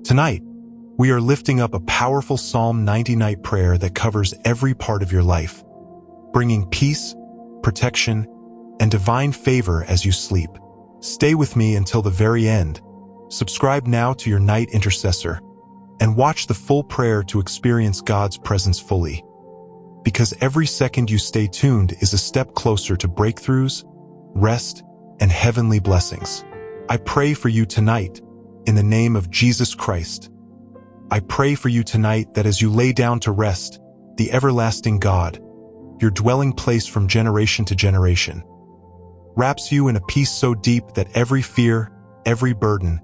Tonight, we are lifting up a powerful Psalm 90 night prayer that covers every part of your life, bringing peace, protection, and divine favor as you sleep. Stay with me until the very end. Subscribe now to your night intercessor and watch the full prayer to experience God's presence fully. Because every second you stay tuned is a step closer to breakthroughs, rest, and heavenly blessings. I pray for you tonight, in the name of Jesus Christ. I pray for you tonight that as you lay down to rest, the everlasting God, your dwelling place from generation to generation, wraps you in a peace so deep that every fear, every burden,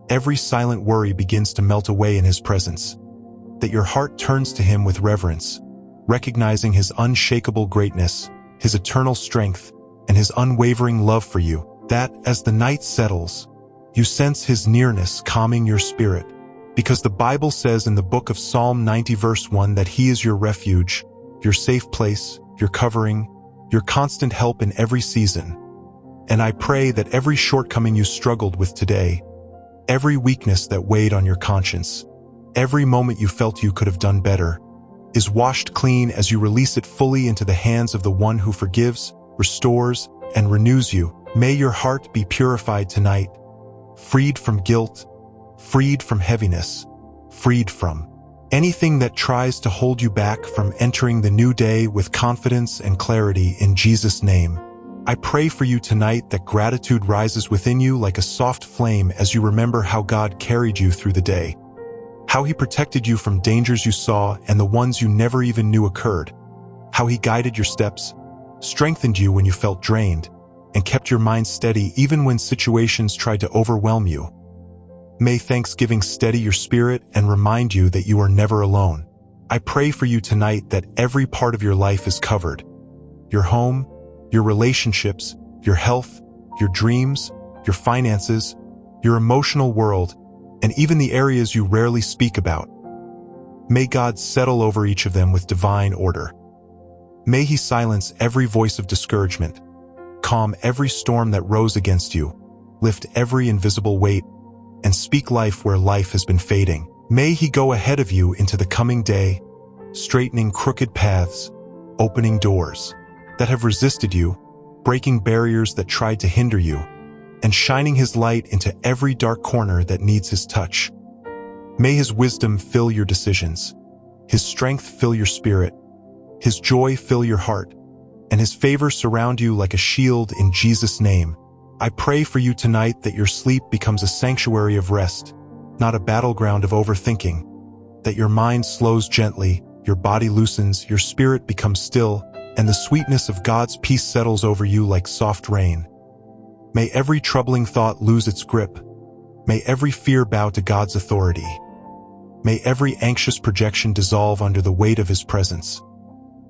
every silent worry begins to melt away in His presence, that your heart turns to Him with reverence, recognizing His unshakable greatness, His eternal strength, and His unwavering love for you, that as the night settles, you sense His nearness calming your spirit, because the Bible says in the book of Psalm 90 verse 1 that He is your refuge, your safe place, your covering, your constant help in every season. And I pray that every shortcoming you struggled with today, every weakness that weighed on your conscience, every moment you felt you could have done better, is washed clean as you release it fully into the hands of the one who forgives, restores, and renews you. May your heart be purified tonight, freed from guilt, freed from heaviness, freed from anything that tries to hold you back from entering the new day with confidence and clarity in Jesus' name. I pray for you tonight that gratitude rises within you like a soft flame as you remember how God carried you through the day, how He protected you from dangers you saw and the ones you never even knew occurred, how He guided your steps, strengthened you when you felt drained, and kept your mind steady even when situations tried to overwhelm you. May thanksgiving steady your spirit and remind you that you are never alone. I pray for you tonight that every part of your life is covered. Your home, your relationships, your health, your dreams, your finances, your emotional world, and even the areas you rarely speak about. May God settle over each of them with divine order. May He silence every voice of discouragement, calm every storm that rose against you, lift every invisible weight, and speak life where life has been fading. May He go ahead of you into the coming day, straightening crooked paths, opening doors that have resisted you, breaking barriers that tried to hinder you, and shining His light into every dark corner that needs His touch. May His wisdom fill your decisions, His strength fill your spirit, His joy fill your heart, and His favor surround you like a shield in Jesus' name. I pray for you tonight that your sleep becomes a sanctuary of rest, not a battleground of overthinking, that your mind slows gently, your body loosens, your spirit becomes still, and the sweetness of God's peace settles over you like soft rain. May every troubling thought lose its grip. May every fear bow to God's authority. May every anxious projection dissolve under the weight of His presence.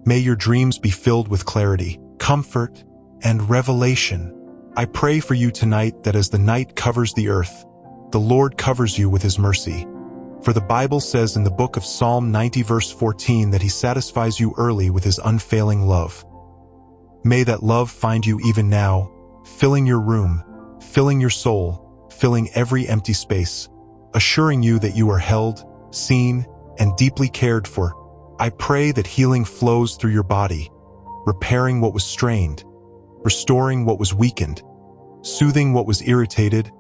May your dreams be filled with clarity, comfort, and revelation. I pray for you tonight that as the night covers the earth, the Lord covers you with His mercy. For the Bible says in the book of Psalm 90 verse 14 that He satisfies you early with His unfailing love. May that love find you even now, filling your room, filling your soul, filling every empty space, assuring you that you are held, seen, and deeply cared for. I pray that healing flows through your body, repairing what was strained, restoring what was weakened, soothing what was irritated,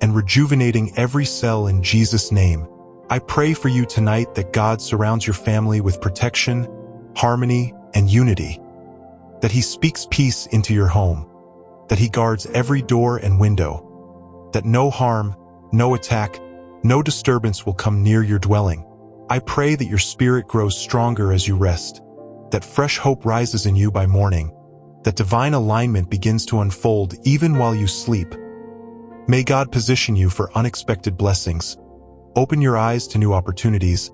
and rejuvenating every cell in Jesus' name. I pray for you tonight that God surrounds your family with protection, harmony, and unity, that He speaks peace into your home, that He guards every door and window, that no harm, no attack, no disturbance will come near your dwelling. I pray that your spirit grows stronger as you rest, that fresh hope rises in you by morning, that divine alignment begins to unfold even while you sleep. May God position you for unexpected blessings, open your eyes to new opportunities,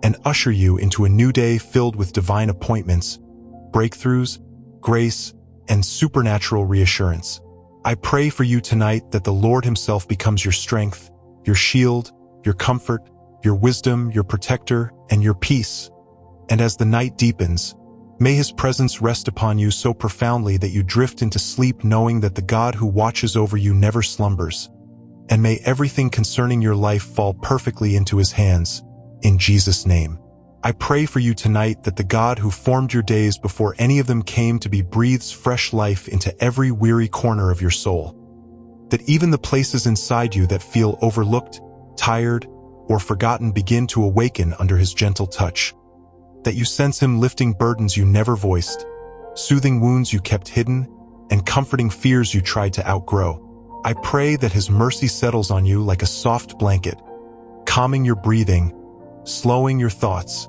and usher you into a new day filled with divine appointments, breakthroughs, grace, and supernatural reassurance. I pray for you tonight that the Lord Himself becomes your strength, your shield, your comfort, your wisdom, your protector, and your peace. And as the night deepens, may His presence rest upon you so profoundly that you drift into sleep knowing that the God who watches over you never slumbers. and may everything concerning your life fall perfectly into His hands, in Jesus' name. I pray for you tonight that the God who formed your days before any of them came to be breathes fresh life into every weary corner of your soul. That even the places inside you that feel overlooked, tired, or forgotten begin to awaken under His gentle touch. That you sense Him lifting burdens you never voiced, soothing wounds you kept hidden, and comforting fears you tried to outgrow. I pray that His mercy settles on you like a soft blanket, calming your breathing, slowing your thoughts,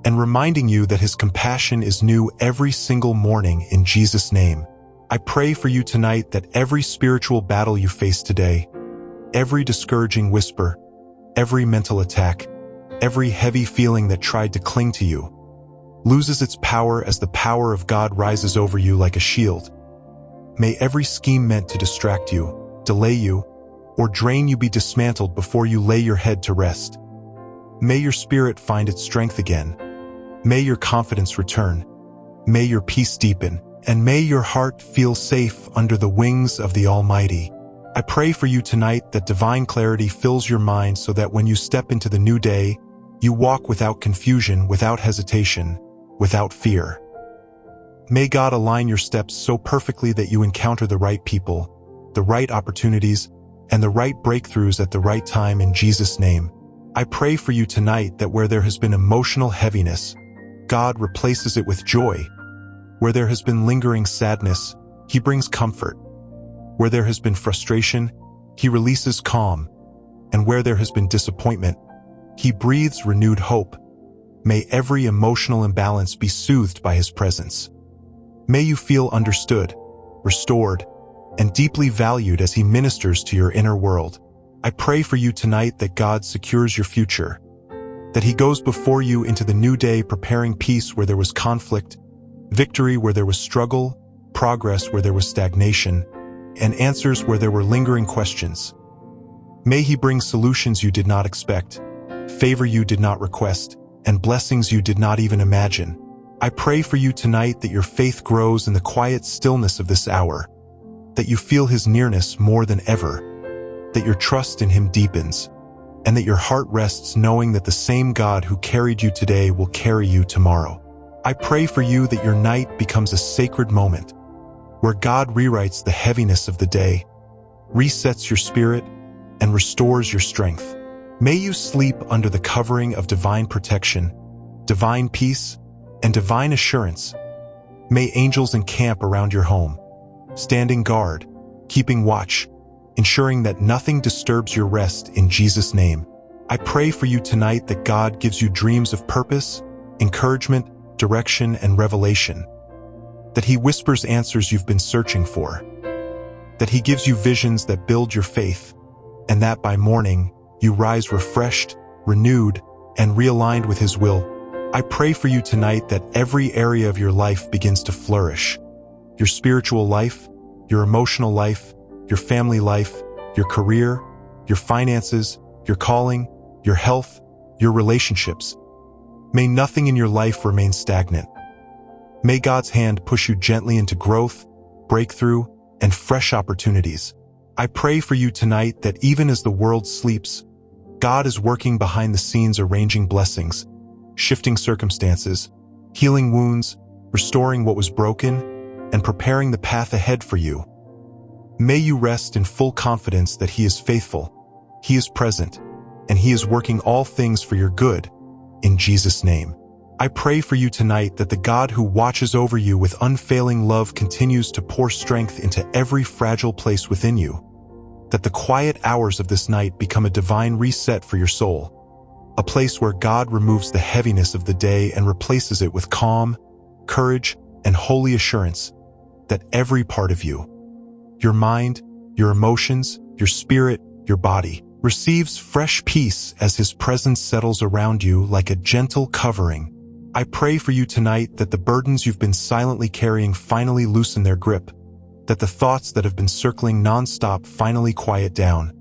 and reminding you that His compassion is new every single morning in Jesus' name. I pray for you tonight that every spiritual battle you face today, every discouraging whisper, every mental attack, every heavy feeling that tried to cling to you, loses its power as the power of God rises over you like a shield. May every scheme meant to distract you, delay you, or drain you be dismantled before you lay your head to rest. May your spirit find its strength again. May your confidence return. May your peace deepen, and may your heart feel safe under the wings of the Almighty. I pray for you tonight that divine clarity fills your mind so that when you step into the new day, you walk without confusion, without hesitation, without fear. May God align your steps so perfectly that you encounter the right people, the right opportunities, and the right breakthroughs at the right time in Jesus' name. I pray for you tonight that where there has been emotional heaviness, God replaces it with joy. Where there has been lingering sadness, He brings comfort. Where there has been frustration, He releases calm. And where there has been disappointment, He breathes renewed hope. May every emotional imbalance be soothed by His presence. May you feel understood, restored, and deeply valued as He ministers to your inner world. I pray for you tonight that God secures your future, that He goes before you into the new day preparing peace where there was conflict, victory where there was struggle, progress where there was stagnation, and answers where there were lingering questions. May He bring solutions you did not expect, favor you did not request, and blessings you did not even imagine. I pray for you tonight that your faith grows in the quiet stillness of this hour, that you feel His nearness more than ever, that your trust in Him deepens, and that your heart rests knowing that the same God who carried you today will carry you tomorrow. I pray for you that your night becomes a sacred moment, where God rewrites the heaviness of the day, resets your spirit, and restores your strength. May you sleep under the covering of divine protection, divine peace, and divine assurance. May angels encamp around your home, standing guard, keeping watch, ensuring that nothing disturbs your rest in Jesus' name. I pray for you tonight that God gives you dreams of purpose, encouragement, direction, and revelation, that He whispers answers you've been searching for, that He gives you visions that build your faith, and that by morning you rise refreshed, renewed, and realigned with His will. I pray for you tonight that every area of your life begins to flourish. Your spiritual life, your emotional life, your family life, your career, your finances, your calling, your health, your relationships. May nothing in your life remain stagnant. May God's hand push you gently into growth, breakthrough, and fresh opportunities. I pray for you tonight that even as the world sleeps, God is working behind the scenes, arranging blessings, shifting circumstances, healing wounds, restoring what was broken, and preparing the path ahead for you. May you rest in full confidence that He is faithful, He is present, and He is working all things for your good, in Jesus' name. I pray for you tonight that the God who watches over you with unfailing love continues to pour strength into every fragile place within you, that the quiet hours of this night become a divine reset for your soul, a place where God removes the heaviness of the day and replaces it with calm, courage, and holy assurance that every part of you, your mind, your emotions, your spirit, your body, receives fresh peace as His presence settles around you like a gentle covering. I pray for you tonight that the burdens you've been silently carrying finally loosen their grip, that the thoughts that have been circling nonstop finally quiet down,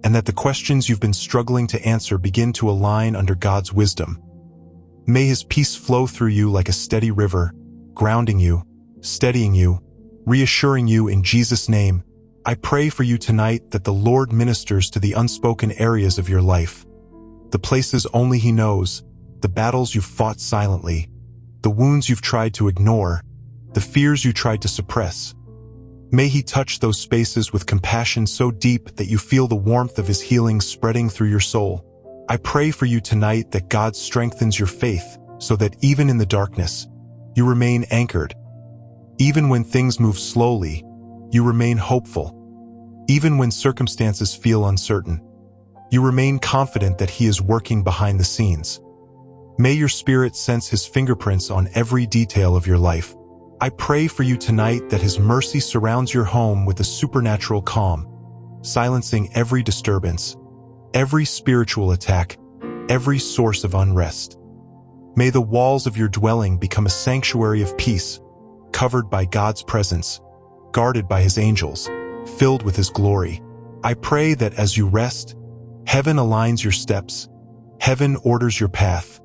and that the questions you've been struggling to answer begin to align under God's wisdom. May His peace flow through you like a steady river, grounding you, steadying you, reassuring you in Jesus' name, I pray for you tonight that the Lord ministers to the unspoken areas of your life, the places only He knows, the battles you've fought silently, the wounds you've tried to ignore, the fears you tried to suppress. May He touch those spaces with compassion so deep that you feel the warmth of His healing spreading through your soul. I pray for you tonight that God strengthens your faith so that even in the darkness, you remain anchored. Even when things move slowly, you remain hopeful. Even when circumstances feel uncertain, you remain confident that He is working behind the scenes. May your spirit sense His fingerprints on every detail of your life. I pray for you tonight that His mercy surrounds your home with a supernatural calm, silencing every disturbance, every spiritual attack, every source of unrest. May the walls of your dwelling become a sanctuary of peace, covered by God's presence, guarded by His angels, filled with His glory. I pray that as you rest, heaven aligns your steps, heaven orders your path,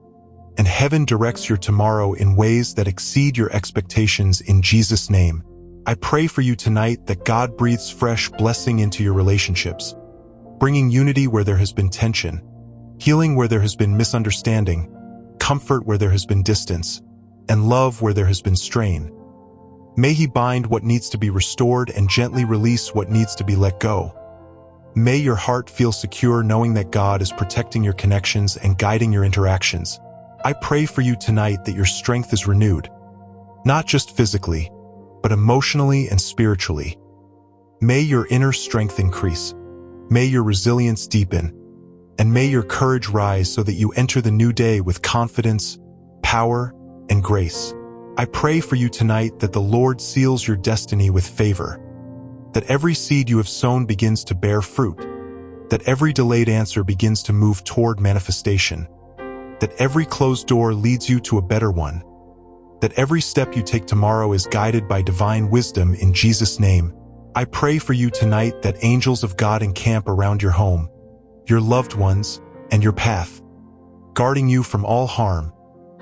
and heaven directs your tomorrow in ways that exceed your expectations in Jesus' name. I pray for you tonight that God breathes fresh blessing into your relationships, bringing unity where there has been tension, healing where there has been misunderstanding, comfort where there has been distance, and love where there has been strain. May He bind what needs to be restored and gently release what needs to be let go. May your heart feel secure knowing that God is protecting your connections and guiding your interactions. I pray for you tonight that your strength is renewed, not just physically, but emotionally and spiritually. May your inner strength increase. May your resilience deepen, and may your courage rise so that you enter the new day with confidence, power, and grace. I pray for you tonight that the Lord seals your destiny with favor, that every seed you have sown begins to bear fruit, that every delayed answer begins to move toward manifestation, that every closed door leads you to a better one, that every step you take tomorrow is guided by divine wisdom in Jesus' name. I pray for you tonight that angels of God encamp around your home, your loved ones, and your path, guarding you from all harm,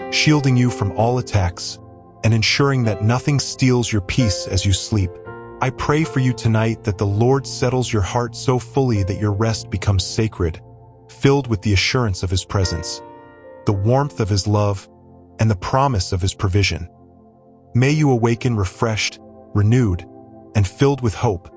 shielding you from all attacks, and ensuring that nothing steals your peace as you sleep. I pray for you tonight that the Lord settles your heart so fully that your rest becomes sacred, filled with the assurance of His presence, the warmth of His love, and the promise of His provision. May you awaken refreshed, renewed, and filled with hope,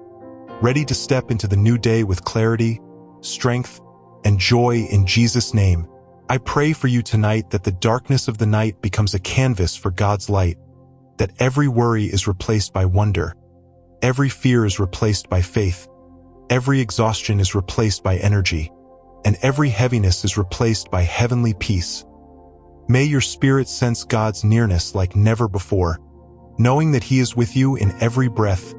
ready to step into the new day with clarity, strength, and joy in Jesus' name. I pray for you tonight that the darkness of the night becomes a canvas for God's light, that every worry is replaced by wonder, every fear is replaced by faith, every exhaustion is replaced by energy, and every heaviness is replaced by heavenly peace. May your spirit sense God's nearness like never before, knowing that He is with you in every breath,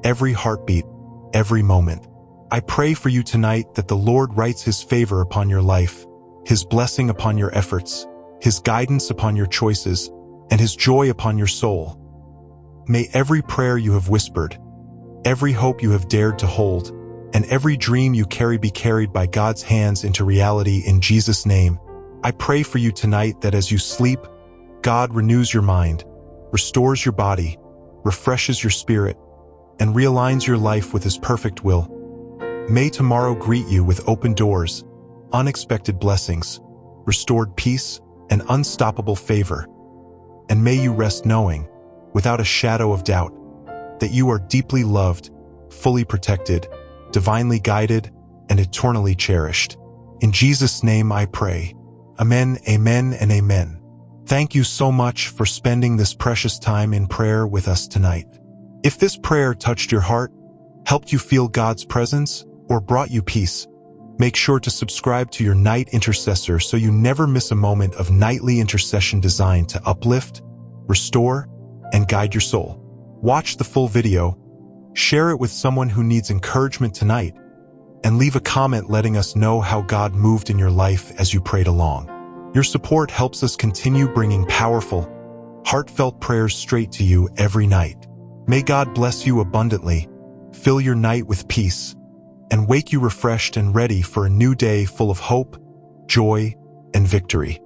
every heartbeat, every moment. I pray for you tonight that the Lord writes His favor upon your life, His blessing upon your efforts, His guidance upon your choices, and His joy upon your soul. May every prayer you have whispered, every hope you have dared to hold, and every dream you carry be carried by God's hands into reality in Jesus' name. I pray for you tonight that as you sleep, God renews your mind, restores your body, refreshes your spirit, and realigns your life with His perfect will. May tomorrow greet you with open doors, unexpected blessings, restored peace, and unstoppable favor. And may you rest knowing, without a shadow of doubt, that you are deeply loved, fully protected, divinely guided, and eternally cherished. In Jesus' name I pray. Amen, amen, and amen. Thank you so much for spending this precious time in prayer with us tonight. If this prayer touched your heart, helped you feel God's presence, or brought you peace, make sure to subscribe to your Night Intercessor so you never miss a moment of nightly intercession designed to uplift, restore, and guide your soul. Watch the full video, share it with someone who needs encouragement tonight, and leave a comment letting us know how God moved in your life as you prayed along. Your support helps us continue bringing powerful, heartfelt prayers straight to you every night. May God bless you abundantly, fill your night with peace, and wake you refreshed and ready for a new day full of hope, joy, and victory.